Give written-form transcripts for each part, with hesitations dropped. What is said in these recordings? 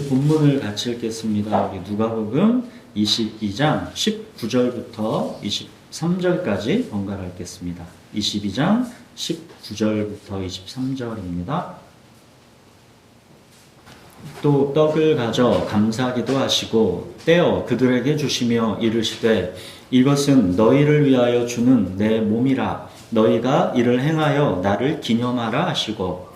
이제 본문을 같이 읽겠습니다. 우리 누가복음 22장 19절부터 23절까지 번갈아 읽겠습니다. 22장 19절부터 23절입니다. 또 떡을 가져 감사기도 하시고 떼어 그들에게 주시며 이르시되 이것은 너희를 위하여 주는 내 몸이라 너희가 이를 행하여 나를 기념하라 하시고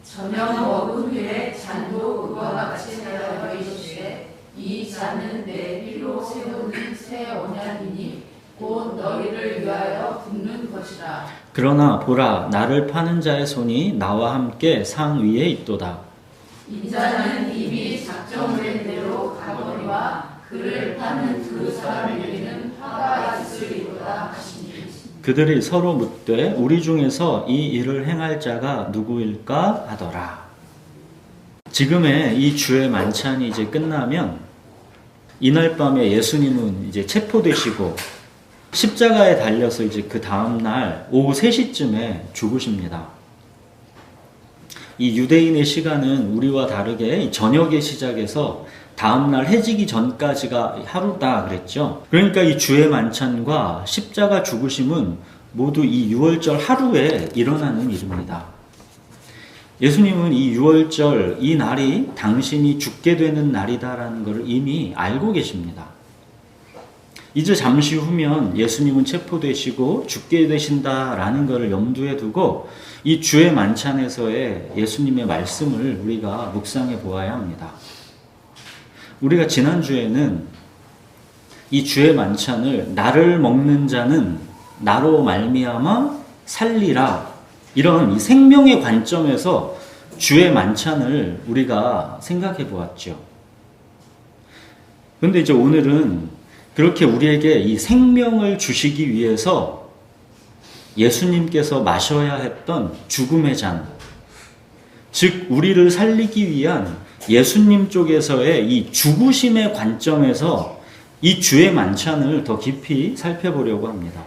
저녁 먹은 후에 잔도 그와 같이 하여 이르시되 이 잔은 내 피로 세우는 새 언약이니 곧 너희를 위하여 붓는 것이라. 그러나 보라 나를 파는 자의 손이 나와 함께 상 위에 있도다. 인자는 이미 작정된 대로 가거니와 그를 파는 그 사람에게는 화가 있으리로다 하시니. 그들이 서로 묻되 우리 중에서 이 일을 행할 자가 누구일까 하더라. 지금의 이 주의 만찬이 이제 끝나면 이날 밤에 예수님은 이제 체포되시고 십자가에 달려서 이제 그 다음날 오후 3시쯤에 죽으십니다. 이 유대인의 시간은 우리와 다르게 저녁의 시작에서 다음날 해지기 전까지가 하루다 그랬죠. 그러니까 이 주의 만찬과 십자가 죽으심은 모두 이 유월절 하루에 일어나는 일입니다. 예수님은 이 유월절 이 날이 당신이 죽게 되는 날이다라는 것을 이미 알고 계십니다. 이제 잠시 후면 예수님은 체포되시고 죽게 되신다라는 것을 염두에 두고 이 주의 만찬에서의 예수님의 말씀을 우리가 묵상해 보아야 합니다. 우리가 지난주에는 이 주의 만찬을 나를 먹는 자는 나로 말미암아 살리라 이런 이 생명의 관점에서 주의 만찬을 우리가 생각해 보았죠. 그런데 이제 오늘은 그렇게 우리에게 이 생명을 주시기 위해서 예수님께서 마셔야 했던 죽음의 잔, 즉 우리를 살리기 위한 예수님 쪽에서의 이 죽으심의 관점에서 이 주의 만찬을 더 깊이 살펴보려고 합니다.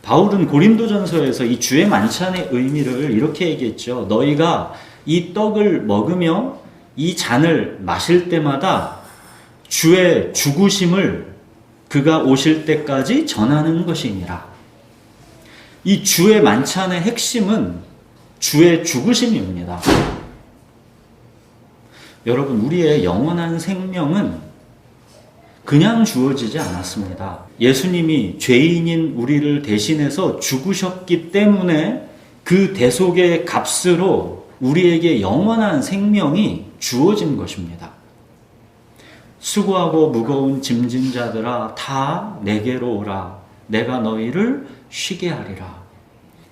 바울은 고린도전서에서 이 주의 만찬의 의미를 이렇게 얘기했죠. 너희가 이 떡을 먹으며 이 잔을 마실 때마다 주의 죽으심을 그가 오실 때까지 전하는 것이니라. 이 주의 만찬의 핵심은 주의 죽으심입니다. 여러분, 우리의 영원한 생명은 그냥 주어지지 않았습니다. 예수님이 죄인인 우리를 대신해서 죽으셨기 때문에 그 대속의 값으로 우리에게 영원한 생명이 주어진 것입니다. 수고하고 무거운 짐진 자들아 다 내게로 오라. 내가 너희를 쉬게 하리라.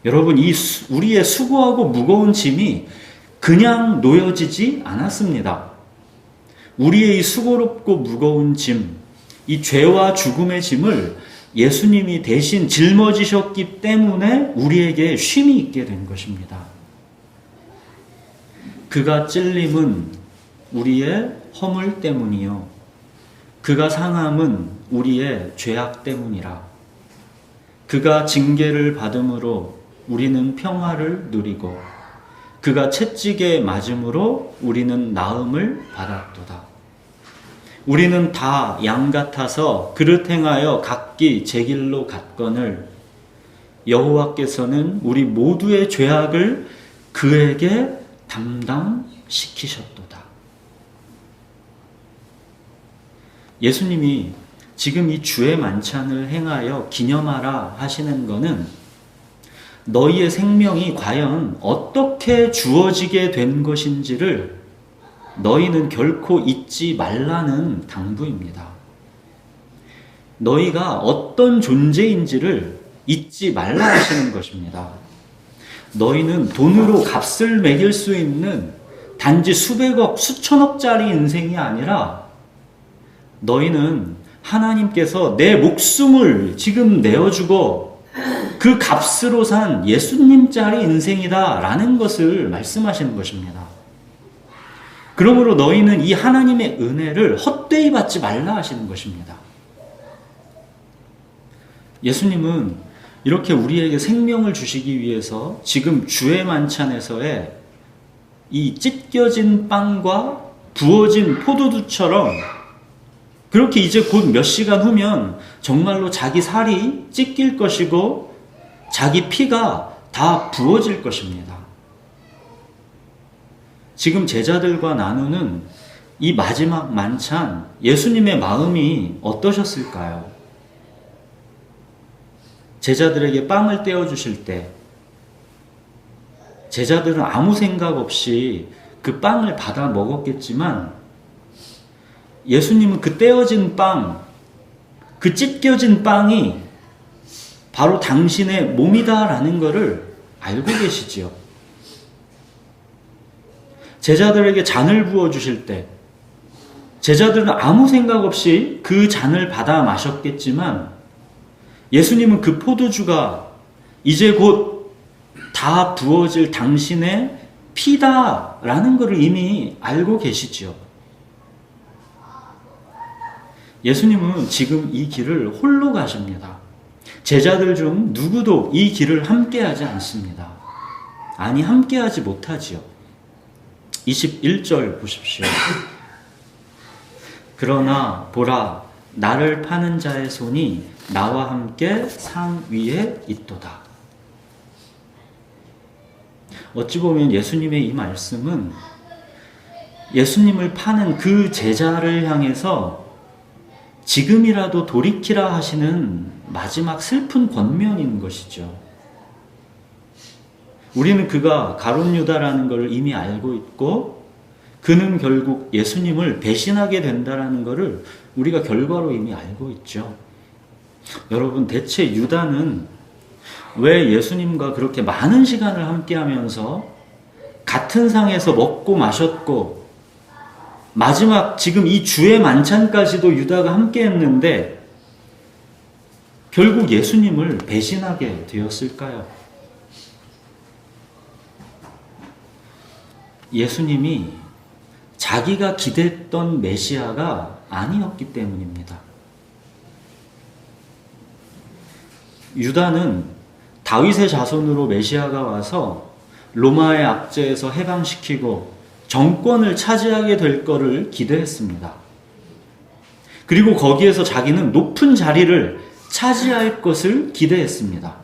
여러분, 이 우리의 수고하고 무거운 짐이 그냥 놓여지지 않았습니다. 우리의 이 수고롭고 무거운 짐, 이 죄와 죽음의 짐을 예수님이 대신 짊어지셨기 때문에 우리에게 쉼이 있게 된 것입니다. 그가 찔림은 우리의 허물 때문이요. 그가 상함은 우리의 죄악 때문이라. 그가 징계를 받음으로 우리는 평화를 누리고 그가 채찍에 맞음으로 우리는 나음을 받았도다. 우리는 다 양 같아서 그릇 행하여 각기 제 길로 갔거늘 여호와께서는 우리 모두의 죄악을 그에게 담당시키셨도다. 예수님이 지금 이 주의 만찬을 행하여 기념하라 하시는 것은 너희의 생명이 과연 어떻게 주어지게 된 것인지를 너희는 결코 잊지 말라는 당부입니다. 너희가 어떤 존재인지를 잊지 말라 하시는 것입니다. 너희는 돈으로 값을 매길 수 있는 단지 수백억, 수천억짜리 인생이 아니라 너희는 하나님께서 내 목숨을 지금 내어주고 그 값으로 산 예수님짜리 인생이다 라는 것을 말씀하시는 것입니다. 그러므로 너희는 이 하나님의 은혜를 헛되이 받지 말라 하시는 것입니다. 예수님은 이렇게 우리에게 생명을 주시기 위해서 지금 주의 만찬에서의 이 찢겨진 빵과 부어진 포도주처럼 그렇게 이제 곧 몇 시간 후면 정말로 자기 살이 찢길 것이고 자기 피가 다 부어질 것입니다. 지금 제자들과 나누는 이 마지막 만찬, 예수님의 마음이 어떠셨을까요? 제자들에게 빵을 떼어주실 때 제자들은 아무 생각 없이 그 빵을 받아 먹었겠지만 예수님은 그 떼어진 빵, 그 찢겨진 빵이 바로 당신의 몸이다라는 것을 알고 계시지요. 제자들에게 잔을 부어주실 때 제자들은 아무 생각 없이 그 잔을 받아 마셨겠지만 예수님은 그 포도주가 이제 곧 다 부어질 당신의 피다라는 것을 이미 알고 계시지요. 예수님은 지금 이 길을 홀로 가십니다. 제자들 중 누구도 이 길을 함께하지 않습니다. 아니, 함께하지 못하지요. 21절 보십시오. 그러나 보라, 나를 파는 자의 손이 나와 함께 상 위에 있도다. 어찌 보면 예수님의 이 말씀은 예수님을 파는 그 제자를 향해서 지금이라도 돌이키라 하시는 마지막 슬픈 권면인 것이죠. 우리는 그가 가룟 유다라는 것을 이미 알고 있고 그는 결국 예수님을 배신하게 된다라는 것을 우리가 결과로 이미 알고 있죠. 여러분, 대체 유다는 왜 예수님과 그렇게 많은 시간을 함께하면서 같은 상에서 먹고 마셨고 마지막 지금 이 주의 만찬까지도 유다가 함께했는데 결국 예수님을 배신하게 되었을까요? 예수님이 자기가 기대했던 메시아가 아니었기 때문입니다. 유다는 다윗의 자손으로 메시아가 와서 로마의 압제에서 해방시키고 정권을 차지하게 될 것을 기대했습니다. 그리고 거기에서 자기는 높은 자리를 차지할 것을 기대했습니다.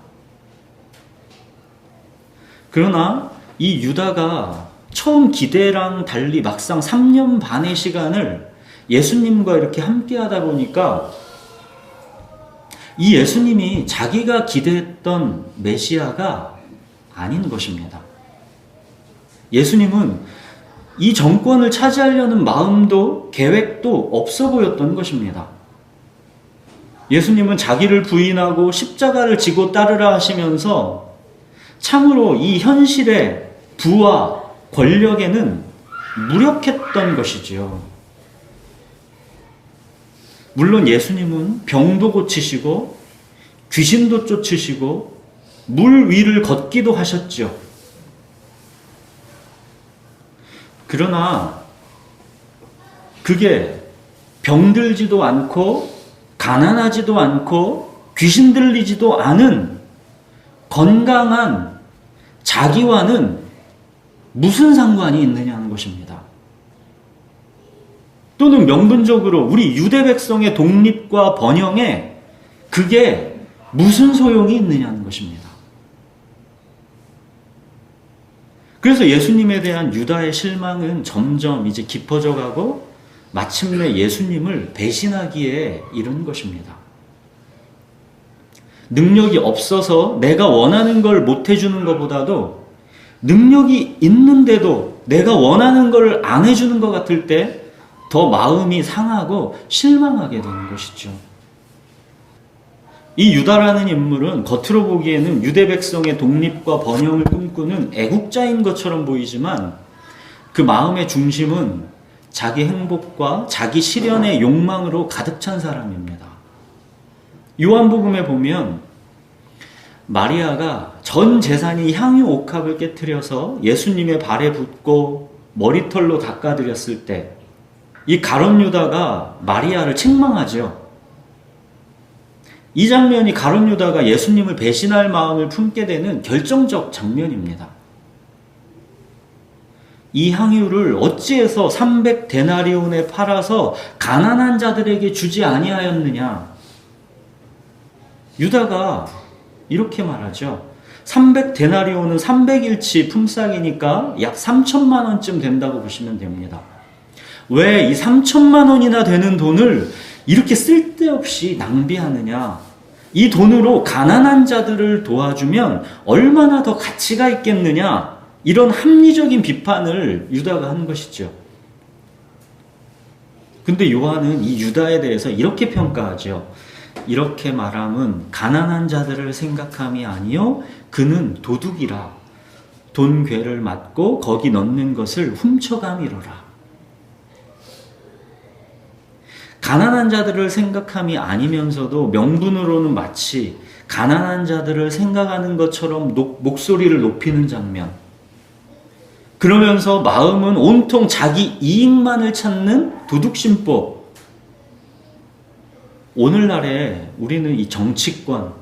그러나 이 유다가 처음 기대랑 달리 막상 3년 반의 시간을 예수님과 이렇게 함께 하다 보니까 이 예수님이 자기가 기대했던 메시아가 아닌 것입니다. 예수님은 이 정권을 차지하려는 마음도 계획도 없어 보였던 것입니다. 예수님은 자기를 부인하고 십자가를 지고 따르라 하시면서 참으로 이 현실의 부와 권력에는 무력했던 것이지요. 물론 예수님은 병도 고치시고 귀신도 쫓으시고 물 위를 걷기도 하셨죠. 그러나 그게 병들지도 않고 가난하지도 않고 귀신 들리지도 않은 건강한 자기와는 무슨 상관이 있느냐는 것입니다. 또는 명분적으로 우리 유대 백성의 독립과 번영에 그게 무슨 소용이 있느냐는 것입니다. 그래서 예수님에 대한 유다의 실망은 점점 이제 깊어져 가고 마침내 예수님을 배신하기에 이른 것입니다. 능력이 없어서 내가 원하는 걸 못 해주는 것보다도 능력이 있는데도 내가 원하는 걸 안 해주는 것 같을 때 더 마음이 상하고 실망하게 되는 것이죠. 이 유다라는 인물은 겉으로 보기에는 유대 백성의 독립과 번영을 꿈꾸는 애국자인 것처럼 보이지만 그 마음의 중심은 자기 행복과 자기 실현의 욕망으로 가득 찬 사람입니다. 요한복음에 보면 마리아가 전 재산이 향유 옥합을 깨트려서 예수님의 발에 붓고 머리털로 닦아드렸을 때 이 가룟 유다가 마리아를 책망하죠. 이 장면이 가룟 유다가 예수님을 배신할 마음을 품게 되는 결정적 장면입니다. 이 향유를 어찌해서 300데나리온에 팔아서 가난한 자들에게 주지 아니하였느냐? 유다가 이렇게 말하죠. 300데나리온은 300일치 품삯이니까 약 3천만 원쯤 된다고 보시면 됩니다. 왜 이 3천만 원이나 되는 돈을 이렇게 쓸데없이 낭비하느냐? 이 돈으로 가난한 자들을 도와주면 얼마나 더 가치가 있겠느냐? 이런 합리적인 비판을 유다가 한 것이죠. 근데 요한은 이 유다에 대해서 이렇게 평가하죠. 이렇게 말함은 가난한 자들을 생각함이 아니요 그는 도둑이라. 돈괴를 맞고 거기 넣는 것을 훔쳐감이로라. 가난한 자들을 생각함이 아니면서도 명분으로는 마치 가난한 자들을 생각하는 것처럼 목소리를 높이는 장면. 그러면서 마음은 온통 자기 이익만을 찾는 도둑심법. 오늘날에 우리는 이 정치권,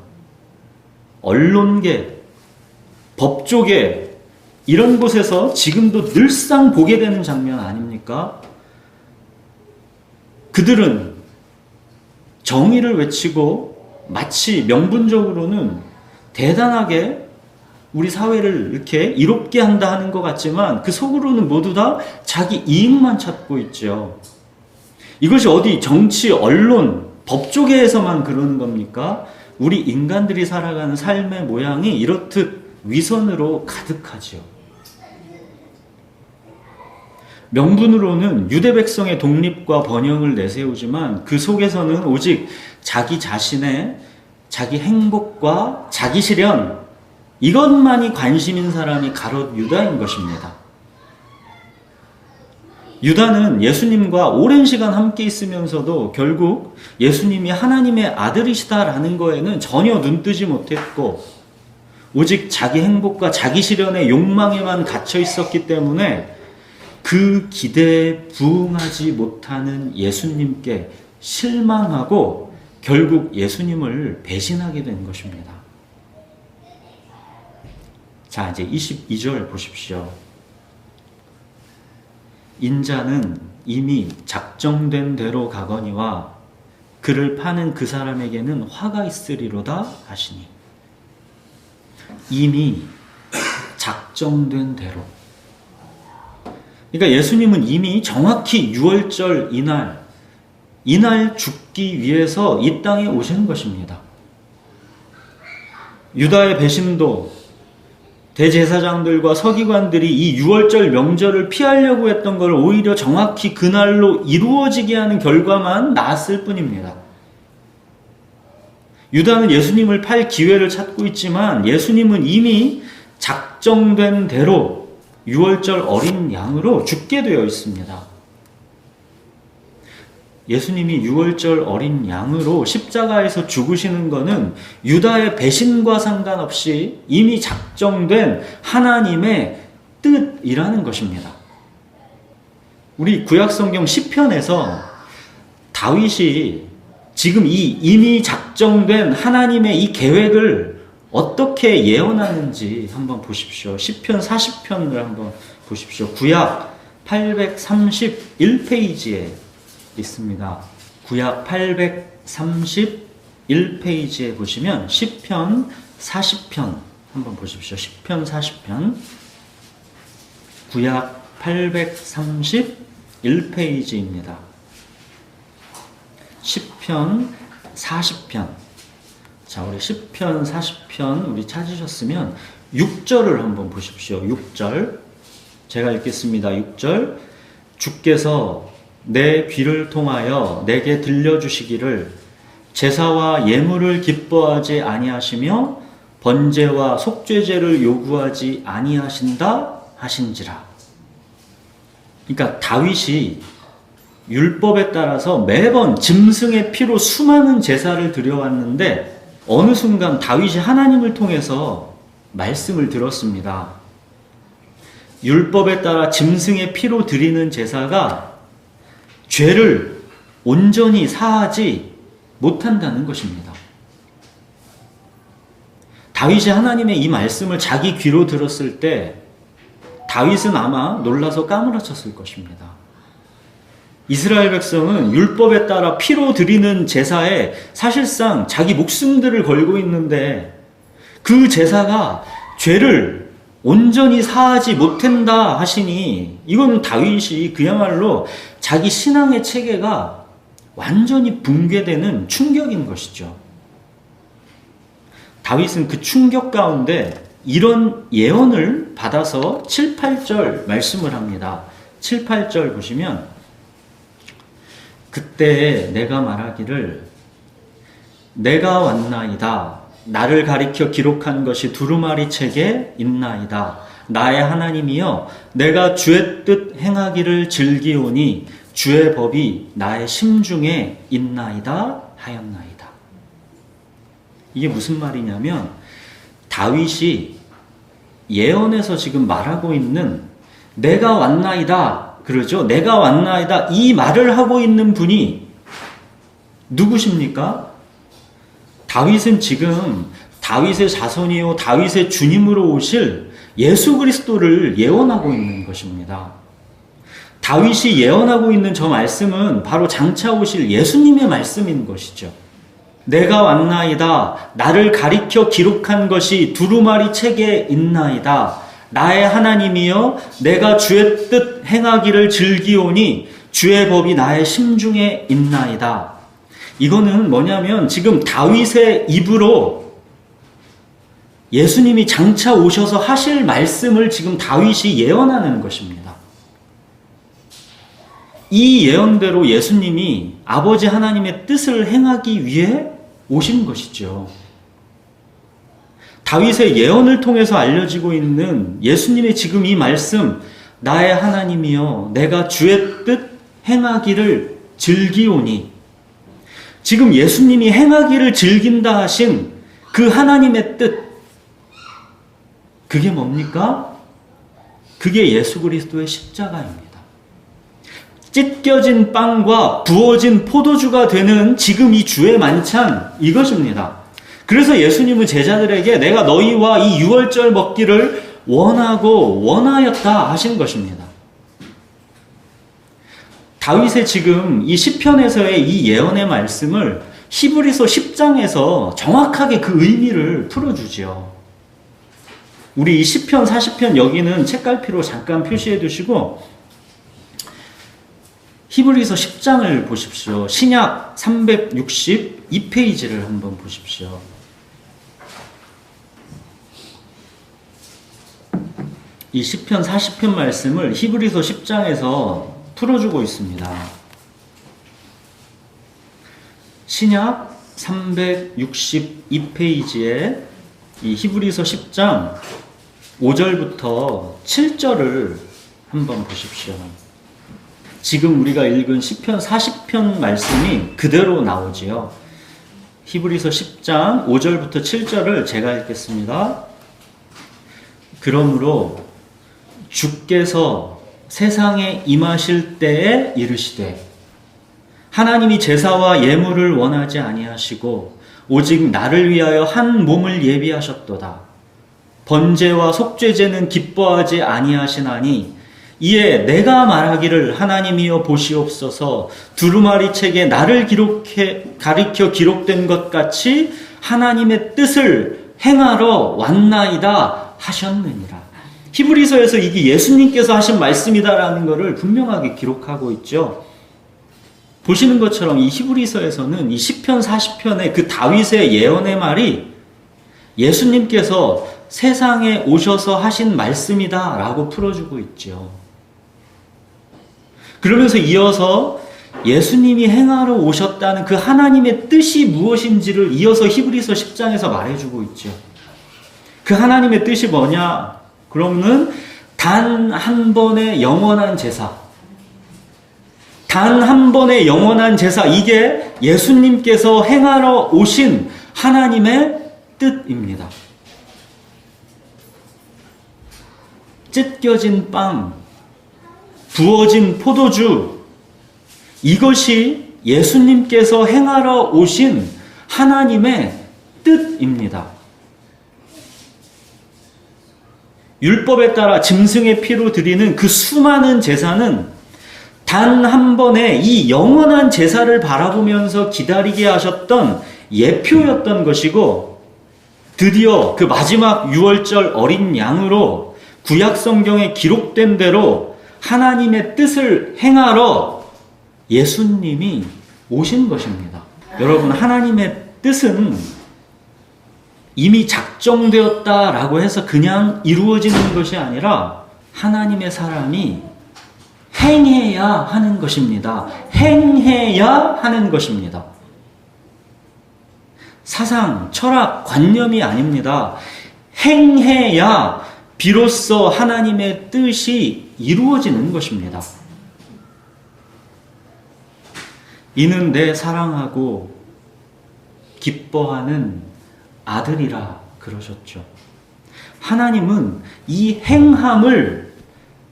언론계, 법조계 이런 곳에서 지금도 늘상 보게 되는 장면 아닙니까? 그들은 정의를 외치고 마치 명분적으로는 대단하게 우리 사회를 이렇게 이롭게 한다 하는 것 같지만 그 속으로는 모두 다 자기 이익만 찾고 있죠. 이것이 어디 정치, 언론, 법조계에서만 그러는 겁니까? 우리 인간들이 살아가는 삶의 모양이 이렇듯 위선으로 가득하죠. 명분으로는 유대 백성의 독립과 번영을 내세우지만 그 속에서는 오직 자기 자신의 자기 행복과 자기 실현 이것만이 관심인 사람이 가롯 유다인 것입니다. 유다는 예수님과 오랜 시간 함께 있으면서도 결국 예수님이 하나님의 아들이시다라는 거에는 전혀 눈뜨지 못했고 오직 자기 행복과 자기 실현의 욕망에만 갇혀 있었기 때문에 그 기대에 부응하지 못하는 예수님께 실망하고 결국 예수님을 배신하게 된 것입니다. 자, 이제 22절 보십시오. 인자는 이미 작정된 대로 가거니와 그를 파는 그 사람에게는 화가 있으리로다 하시니. 이미 작정된 대로. 그러니까 예수님은 이미 정확히 6월절 이날 죽기 위해서 이 땅에 오신 것입니다. 유다의 배신도 대제사장들과 서기관들이 이 6월절 명절을 피하려고 했던 걸 오히려 정확히 그날로 이루어지게 하는 결과만 나왔을 뿐입니다. 유다는 예수님을 팔 기회를 찾고 있지만 예수님은 이미 작정된 대로 6월절 어린 양으로 죽게 되어 있습니다. 예수님이 6월절 어린 양으로 십자가에서 죽으시는 것은 유다의 배신과 상관없이 이미 작정된 하나님의 뜻이라는 것입니다. 우리 구약성경 시편에서 다윗이 지금 이 이미 작정된 하나님의 이 계획을 어떻게 예언하는지 한번 보십시오. 시편 40편을 한번 보십시오. 구약 831페이지에 있습니다. 구약 831페이지에 보시면 시편 40편 한번 보십시오. 시편 40편 구약 831페이지입니다. 시편 40편. 자, 우리 시편 40편 우리 찾으셨으면 6절을 한번 보십시오. 6절. 제가 읽겠습니다. 6절. 주께서 내 귀를 통하여 내게 들려주시기를 제사와 예물을 기뻐하지 아니하시며 번제와 속죄제를 요구하지 아니하신다 하신지라. 그러니까 다윗이 율법에 따라서 매번 짐승의 피로 수많은 제사를 드려왔는데 어느 순간 다윗이 하나님을 통해서 말씀을 들었습니다. 율법에 따라 짐승의 피로 드리는 제사가 죄를 온전히 사하지 못한다는 것입니다. 다윗이 하나님의 이 말씀을 자기 귀로 들었을 때 다윗은 아마 놀라서 까무러쳤을 것입니다. 이스라엘 백성은 율법에 따라 피로 드리는 제사에 사실상 자기 목숨들을 걸고 있는데 그 제사가 죄를 온전히 사하지 못한다 하시니 이건 다윗이 그야말로 자기 신앙의 체계가 완전히 붕괴되는 충격인 것이죠. 다윗은 그 충격 가운데 이런 예언을 받아서 7, 8절 말씀을 합니다. 7, 8절 보시면 그때 내가 말하기를 내가 왔나이다. 나를 가리켜 기록한 것이 두루마리 책에 있나이다. 나의 하나님이여 내가 주의 뜻 행하기를 즐기오니 주의 법이 나의 심중에 있나이다 하였나이다. 이게 무슨 말이냐면 다윗이 예언에서 지금 말하고 있는 내가 왔나이다 그러죠. 내가 왔나이다 이 말을 하고 있는 분이 누구십니까? 다윗은 지금 다윗의 자손이요 다윗의 주님으로 오실 예수 그리스도를 예언하고 있는 것입니다. 다윗이 예언하고 있는 저 말씀은 바로 장차 오실 예수님의 말씀인 것이죠. 내가 왔나이다. 나를 가리켜 기록한 것이 두루마리 책에 있나이다. 나의 하나님이여 내가 주의 뜻 행하기를 즐기오니 주의 법이 나의 심중에 있나이다. 이거는 뭐냐면 지금 다윗의 입으로 예수님이 장차 오셔서 하실 말씀을 지금 다윗이 예언하는 것입니다. 이 예언대로 예수님이 아버지 하나님의 뜻을 행하기 위해 오신 것이죠. 다윗의 예언을 통해서 알려지고 있는 예수님의 지금 이 말씀, 나의 하나님이여 내가 주의 뜻 행하기를 즐기오니, 지금 예수님이 행하기를 즐긴다 하신 그 하나님의 뜻, 그게 뭡니까? 그게 예수 그리스도의 십자가입니다. 찢겨진 빵과 부어진 포도주가 되는 지금 이 주의 만찬, 이것입니다. 그래서 예수님은 제자들에게 내가 너희와 이 유월절 먹기를 원하였다 하신 것입니다. 다윗의 지금 이 시편에서의 이 예언의 말씀을 히브리서 10장에서 정확하게 그 의미를 풀어주죠. 우리 이 시편 40편 여기는 책갈피로 잠깐 표시해 두시고 히브리서 10장을 보십시오. 신약 362페이지를 한번 보십시오. 이 시편 40편 말씀을 히브리서 10장에서 풀어주고 있습니다. 신약 362페이지에 이 히브리서 10장 5절부터 7절을 한번 보십시오. 지금 우리가 읽은 시편 40편 말씀이 그대로 나오지요. 히브리서 10장 5절부터 7절을 제가 읽겠습니다. 그러므로 주께서 세상에 임하실 때에 이르시되 하나님이 제사와 예물을 원하지 아니하시고 오직 나를 위하여 한 몸을 예비하셨도다. 번제와 속죄제는 기뻐하지 아니하시나니 이에 내가 말하기를 하나님이여 보시옵소서 두루마리 책에 나를 가리켜 기록된 것 같이 하나님의 뜻을 행하러 왔나이다 하셨느니라. 히브리서에서 이게 예수님께서 하신 말씀이다라는 것을 분명하게 기록하고 있죠. 보시는 것처럼 이 히브리서에서는 이 시편 40편의 그 다윗의 예언의 말이 예수님께서 세상에 오셔서 하신 말씀이다 라고 풀어주고 있죠. 그러면서 이어서 예수님이 행하러 오셨다는 그 하나님의 뜻이 무엇인지를 이어서 히브리서 10장에서 말해주고 있죠. 그 하나님의 뜻이 뭐냐? 그러면 단 한 번의 영원한 제사, 단 한 번의 영원한 제사, 이게 예수님께서 행하러 오신 하나님의 뜻입니다. 찢겨진 빵, 부어진 포도주, 이것이 예수님께서 행하러 오신 하나님의 뜻입니다. 율법에 따라 짐승의 피로 드리는 그 수많은 제사는 단 한 번의 이 영원한 제사를 바라보면서 기다리게 하셨던 예표였던 것이고, 드디어 그 마지막 유월절 어린 양으로 구약 성경에 기록된 대로 하나님의 뜻을 행하러 예수님이 오신 것입니다. 여러분, 하나님의 뜻은 이미 작정되었다라고 해서 그냥 이루어지는 것이 아니라 하나님의 사람이 행해야 하는 것입니다. 행해야 하는 것입니다. 사상, 철학, 관념이 아닙니다. 행해야 비로소 하나님의 뜻이 이루어지는 것입니다. 이는 내 사랑하고 기뻐하는 아들이라 그러셨죠. 하나님은 이 행함을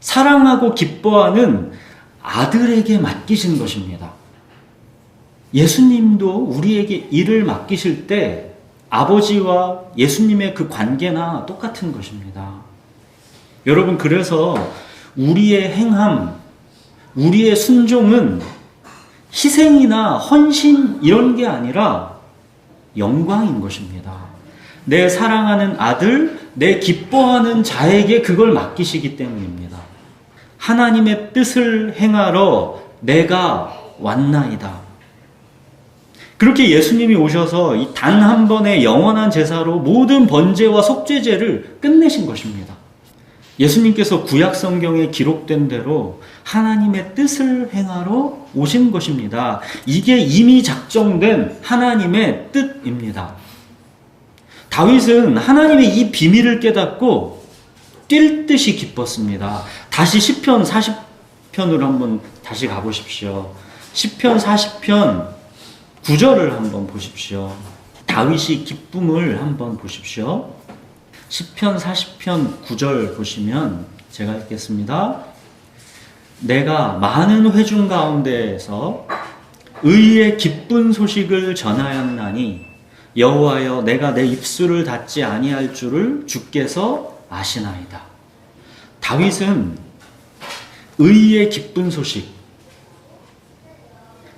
사랑하고 기뻐하는 아들에게 맡기신 것입니다. 예수님도 우리에게 일을 맡기실 때 아버지와 예수님의 그 관계나 똑같은 것입니다. 여러분, 그래서 우리의 행함, 우리의 순종은 희생이나 헌신 이런 게 아니라 영광인 것입니다. 내 사랑하는 아들, 내 기뻐하는 자에게 그걸 맡기시기 때문입니다. 하나님의 뜻을 행하러 내가 왔나이다. 그렇게 예수님이 오셔서 이 단 한 번의 영원한 제사로 모든 번제와 속죄제를 끝내신 것입니다. 예수님께서 구약 성경에 기록된 대로 하나님의 뜻을 행하러 오신 것입니다. 이게 이미 작정된 하나님의 뜻입니다. 다윗은 하나님의 이 비밀을 깨닫고 뛸 듯이 기뻤습니다. 다시 시편 40편으로 한번 다시 가보십시오. 시편 40편 9절을 한번 보십시오. 다윗이 기쁨을 한번 보십시오. 시편 40편 9절 보시면 제가 읽겠습니다. 내가 많은 회중 가운데에서 의의 기쁜 소식을 전하였나니 여호와여, 내가 내 입술을 닫지 아니할 줄을 주께서 아시나이다. 다윗은 의의 기쁜 소식,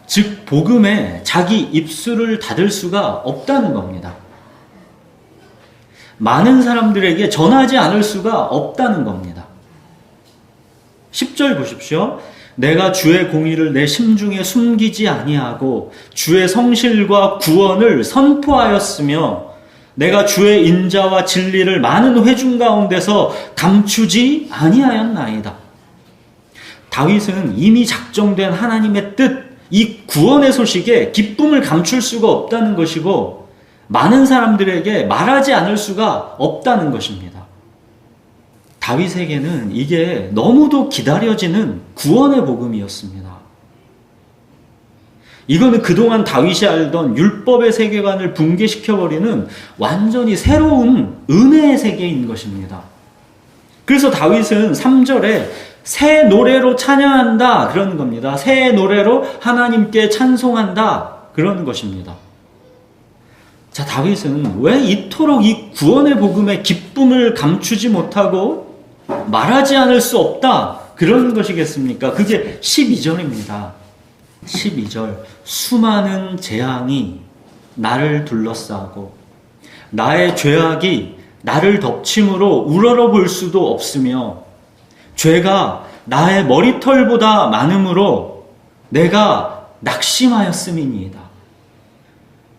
즉 복음에 자기 입술을 닫을 수가 없다는 겁니다. 많은 사람들에게 전하지 않을 수가 없다는 겁니다. 10절 보십시오. 내가 주의 공의를 내 심중에 숨기지 아니하고 주의 성실과 구원을 선포하였으며 내가 주의 인자와 진리를 많은 회중 가운데서 감추지 아니하였나이다. 다윗은 이미 작정된 하나님의 뜻, 이 구원의 소식에 기쁨을 감출 수가 없다는 것이고 많은 사람들에게 말하지 않을 수가 없다는 것입니다. 다윗에게는 이게 너무도 기다려지는 구원의 복음이었습니다. 이거는 그동안 다윗이 알던 율법의 세계관을 붕괴시켜버리는 완전히 새로운 은혜의 세계인 것입니다. 그래서 다윗은 3절에 새 노래로 찬양한다 그러는 겁니다. 새 노래로 하나님께 찬송한다 그러는 것입니다. 자, 다윗은 왜 이토록 이 구원의 복음의 기쁨을 감추지 못하고 말하지 않을 수 없다 그러는 것이겠습니까? 그게 12절입니다. 12절. 수많은 재앙이 나를 둘러싸고 나의 죄악이 나를 덮침으로 우러러 볼 수도 없으며 죄가 나의 머리털보다 많음으로 내가 낙심하였음이니이다.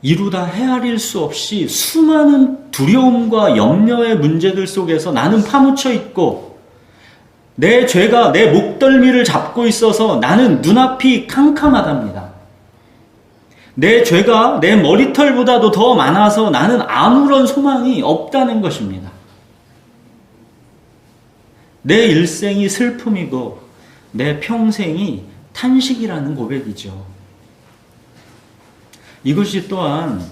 이루다 헤아릴 수 없이 수많은 두려움과 염려의 문제들 속에서 나는 파묻혀 있고 내 죄가 내 목덜미를 잡고 있어서 나는 눈앞이 캄캄하답니다. 내 죄가 내 머리털보다도 더 많아서 나는 아무런 소망이 없다는 것입니다. 내 일생이 슬픔이고 내 평생이 탄식이라는 고백이죠. 이것이 또한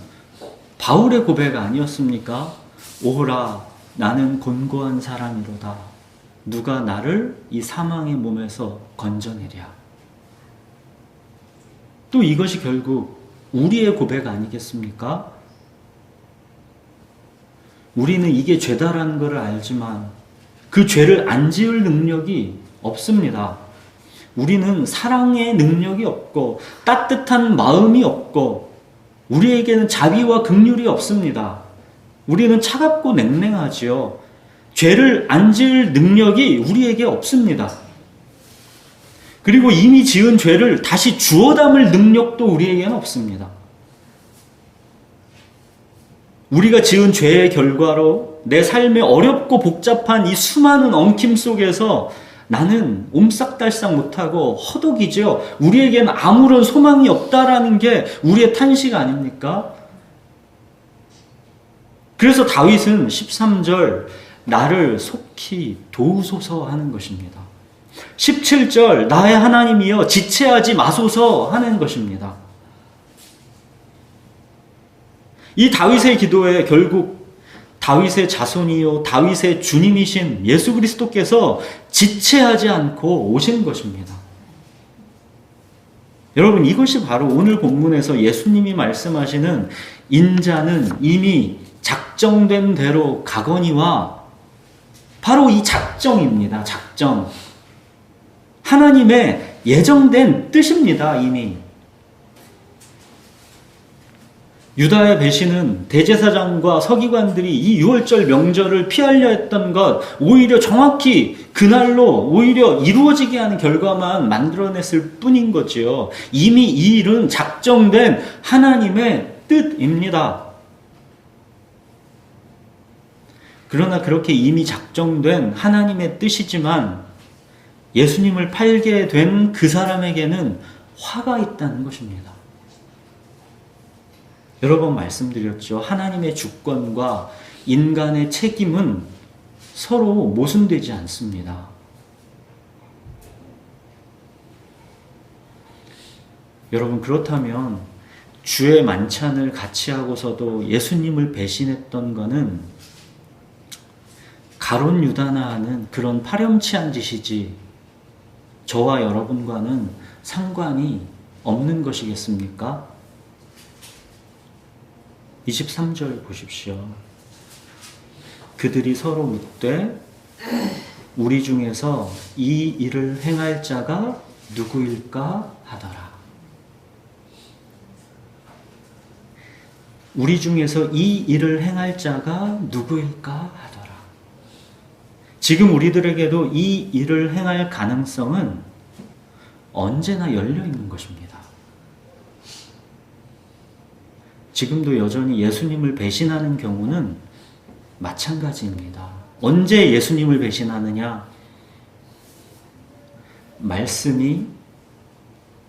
바울의 고백 아니었습니까? 오호라, 나는 곤고한 사람이로다. 누가 나를 이 사망의 몸에서 건져내랴. 또 이것이 결국 우리의 고백 아니겠습니까? 우리는 이게 죄다라는 것을 알지만 그 죄를 안 지을 능력이 없습니다. 우리는 사랑의 능력이 없고 따뜻한 마음이 없고 우리에게는 자비와 긍휼이 없습니다. 우리는 차갑고 냉랭하지요. 죄를 안 지을 능력이 우리에게 없습니다. 그리고 이미 지은 죄를 다시 주워 담을 능력도 우리에게는 없습니다. 우리가 지은 죄의 결과로 내 삶의 어렵고 복잡한 이 수많은 엉킴 속에서 나는 옴싹달싹 못하고 허덕이죠. 우리에게는 아무런 소망이 없다라는 게 우리의 탄식 아닙니까? 그래서 다윗은 13절 나를 속히 도우소서 하는 것입니다. 17절 나의 하나님이여 지체하지 마소서 하는 것입니다. 이 다윗의 기도에 결국 다윗의 자손이요 다윗의 주님이신 예수 그리스도께서 지체하지 않고 오신 것입니다. 여러분, 이것이 바로 오늘 본문에서 예수님이 말씀하시는 인자는 이미 작정된 대로 가거니와 바로 이 작정입니다. 작정. 하나님의 예정된 뜻입니다. 이미. 유다의 배신은 대제사장과 서기관들이 이 유월절 명절을 피하려 했던 것, 오히려 정확히 그날로 오히려 이루어지게 하는 결과만 만들어냈을 뿐인 거지요. 이미 이 일은 작정된 하나님의 뜻입니다. 그러나 그렇게 이미 작정된 하나님의 뜻이지만 예수님을 팔게 된 그 사람에게는 화가 있다는 것입니다. 여러 번 말씀드렸죠. 하나님의 주권과 인간의 책임은 서로 모순되지 않습니다. 여러분, 그렇다면 주의 만찬을 같이 하고서도 예수님을 배신했던 것은 가룟 유다나 하는 그런 파렴치한 짓이지 저와 여러분과는 상관이 없는 것이겠습니까? 23절 보십시오. 그들이 서로 묻되 우리 중에서 이 일을 행할 자가 누구일까 하더라. 우리 중에서 이 일을 행할 자가 누구일까 하더라. 지금 우리들에게도 이 일을 행할 가능성은 언제나 열려 있는 것입니다. 지금도 여전히 예수님을 배신하는 경우는 마찬가지입니다. 언제 예수님을 배신하느냐? 말씀이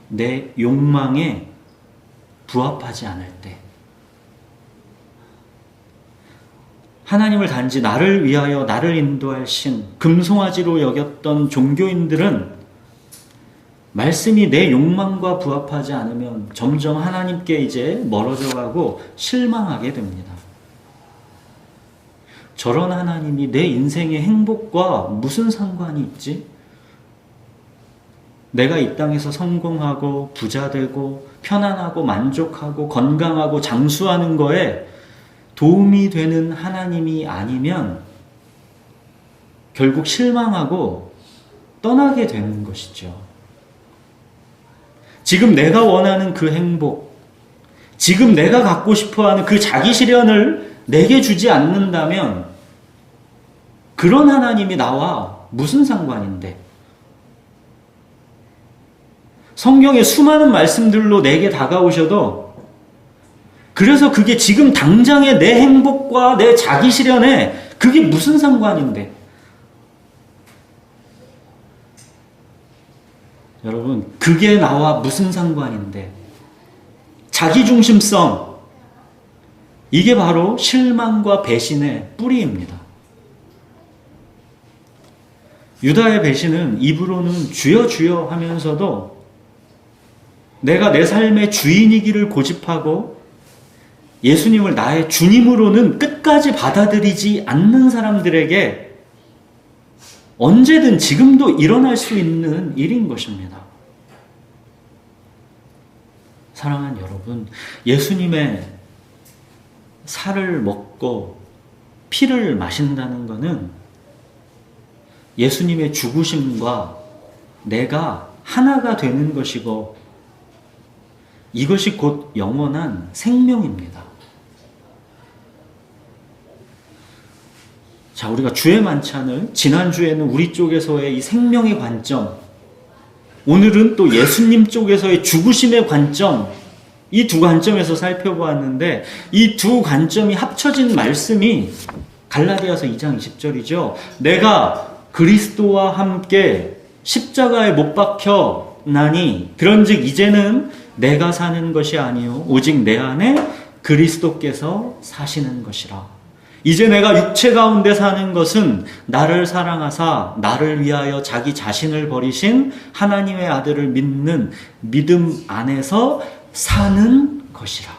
내 욕망에 부합하지 않을 때. 하나님을 단지 나를 위하여 나를 인도할 신, 금송아지로 여겼던 종교인들은 말씀이 내 욕망과 부합하지 않으면 점점 하나님께 이제 멀어져 가고 실망하게 됩니다. 저런 하나님이 내 인생의 행복과 무슨 상관이 있지? 내가 이 땅에서 성공하고 부자 되고 편안하고 만족하고 건강하고 장수하는 거에 도움이 되는 하나님이 아니면 결국 실망하고 떠나게 되는 것이죠. 지금 내가 원하는 그 행복, 지금 내가 갖고 싶어하는 그 자기 실현을 내게 주지 않는다면 그런 하나님이 나와 무슨 상관인데? 성경의 수많은 말씀들로 내게 다가오셔도 그래서 그게 지금 당장의 내 행복과 내 자기 실현에 그게 무슨 상관인데? 여러분, 그게 나와 무슨 상관인데? 자기중심성, 이게 바로 실망과 배신의 뿌리입니다. 유다의 배신은 입으로는 주여 주여 하면서도 내가 내 삶의 주인이기를 고집하고 예수님을 나의 주님으로는 끝까지 받아들이지 않는 사람들에게 언제든 지금도 일어날 수 있는 일인 것입니다. 사랑하는 여러분, 예수님의 살을 먹고 피를 마신다는 것은 예수님의 죽으심과 내가 하나가 되는 것이고 이것이 곧 영원한 생명입니다. 자, 우리가 주의 만찬을 지난주에는 우리 쪽에서의 이 생명의 관점, 오늘은 또 예수님 쪽에서의 죽으심의 관점, 이 두 관점에서 살펴보았는데 이 두 관점이 합쳐진 말씀이 갈라디아서 2장 20절이죠. 내가 그리스도와 함께 십자가에 못 박혀 나니 그런즉 이제는 내가 사는 것이 아니요 오직 내 안에 그리스도께서 사시는 것이라. 이제 내가 육체 가운데 사는 것은 나를 사랑하사 나를 위하여 자기 자신을 버리신 하나님의 아들을 믿는 믿음 안에서 사는 것이라.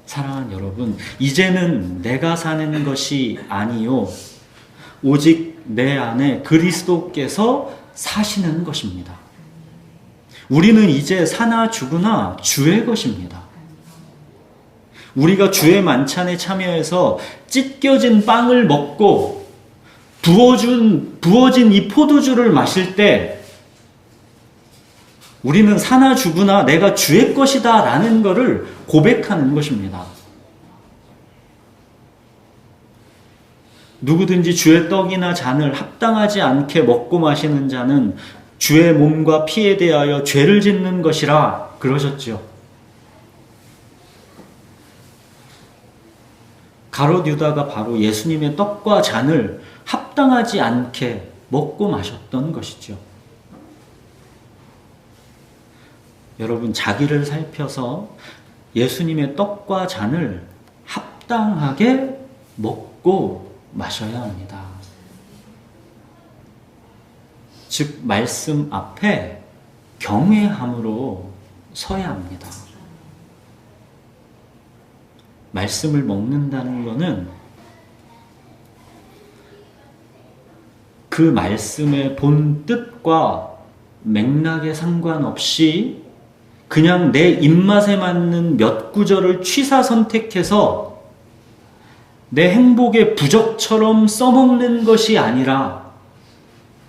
사랑하는 여러분, 이제는 내가 사는 것이 아니요 오직 내 안에 그리스도께서 사시는 것입니다. 우리는 이제 사나 죽으나 주의 것입니다. 우리가 주의 만찬에 참여해서 찢겨진 빵을 먹고 부어진 이 포도주를 마실 때 우리는 사나 죽으나 내가 주의 것이다 라는 것을 고백하는 것입니다. 누구든지 주의 떡이나 잔을 합당하지 않게 먹고 마시는 자는 주의 몸과 피에 대하여 죄를 짓는 것이라 그러셨죠. 가롯 유다가 바로 예수님의 떡과 잔을 합당하지 않게 먹고 마셨던 것이죠. 여러분, 자기를 살펴서 예수님의 떡과 잔을 합당하게 먹고 마셔야 합니다. 즉, 말씀 앞에 경외함으로 서야 합니다. 말씀을 먹는다는 것은 그 말씀의 본 뜻과 맥락에 상관없이 그냥 내 입맛에 맞는 몇 구절을 취사 선택해서 내 행복의 부적처럼 써먹는 것이 아니라,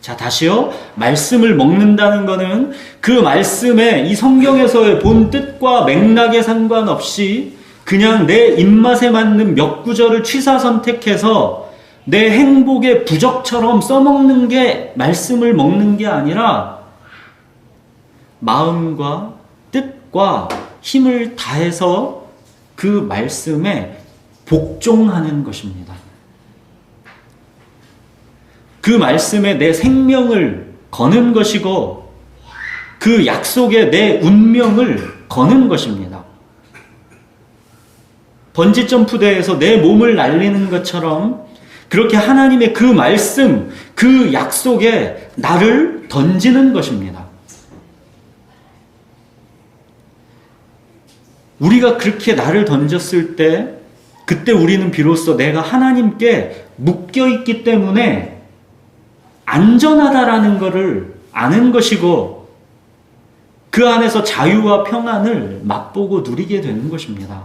자, 다시요. 말씀을 먹는다는 것은 그 말씀의 이 성경에서의 본 뜻과 맥락에 상관없이 그냥 내 입맛에 맞는 몇 구절을 취사 선택해서 내 행복의 부적처럼 써먹는 게 말씀을 먹는 게 아니라 마음과 뜻과 힘을 다해서 그 말씀에 복종하는 것입니다. 그 말씀에 내 생명을 거는 것이고 그 약속에 내 운명을 거는 것입니다. 번지점프대에서 내 몸을 날리는 것처럼 그렇게 하나님의 그 말씀, 그 약속에 나를 던지는 것입니다. 우리가 그렇게 나를 던졌을 때 그때 우리는 비로소 내가 하나님께 묶여있기 때문에 안전하다라는 것을 아는 것이고 그 안에서 자유와 평안을 맛보고 누리게 되는 것입니다.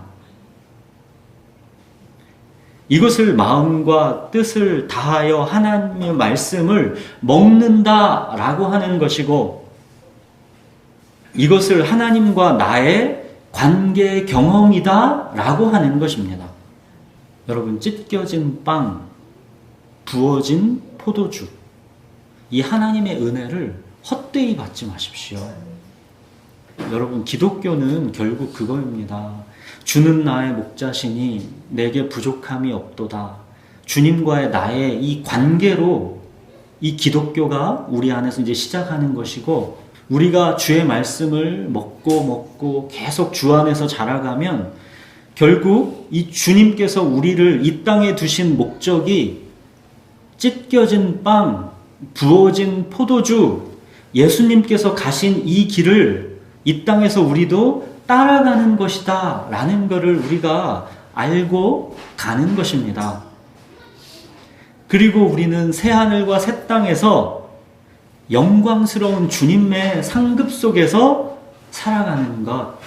이것을 마음과 뜻을 다하여 하나님의 말씀을 먹는다라고 하는 것이고 이것을 하나님과 나의 관계 경험이다라고 하는 것입니다. 여러분, 찢겨진 빵, 부어진 포도주, 이 하나님의 은혜를 헛되이 받지 마십시오. 여러분, 기독교는 결국 그거입니다. 주는 나의 목자시니 내게 부족함이 없도다. 주님과의 나의 이 관계로 이 기독교가 우리 안에서 이제 시작하는 것이고 우리가 주의 말씀을 먹고 계속 주 안에서 자라가면 결국 이 주님께서 우리를 이 땅에 두신 목적이 찢겨진 빵, 부어진 포도주, 예수님께서 가신 이 길을 이 땅에서 우리도 따라가는 것이다 라는 것을 우리가 알고 가는 것입니다. 그리고 우리는 새하늘과 새 땅에서 영광스러운 주님의 상급 속에서 살아가는 것,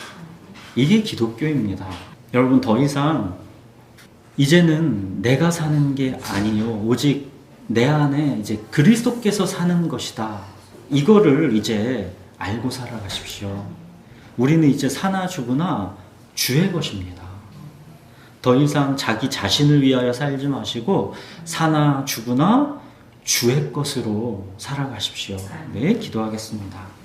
이게 기독교입니다. 여러분, 더 이상 이제는 내가 사는 게 아니요 오직 내 안에 이제 그리스도께서 사는 것이다. 이거를 이제 알고 살아가십시오. 우리는 이제 사나 죽으나 주의 것입니다. 더 이상 자기 자신을 위하여 살지 마시고 사나 죽으나 주의 것으로 살아가십시오. 네, 기도하겠습니다.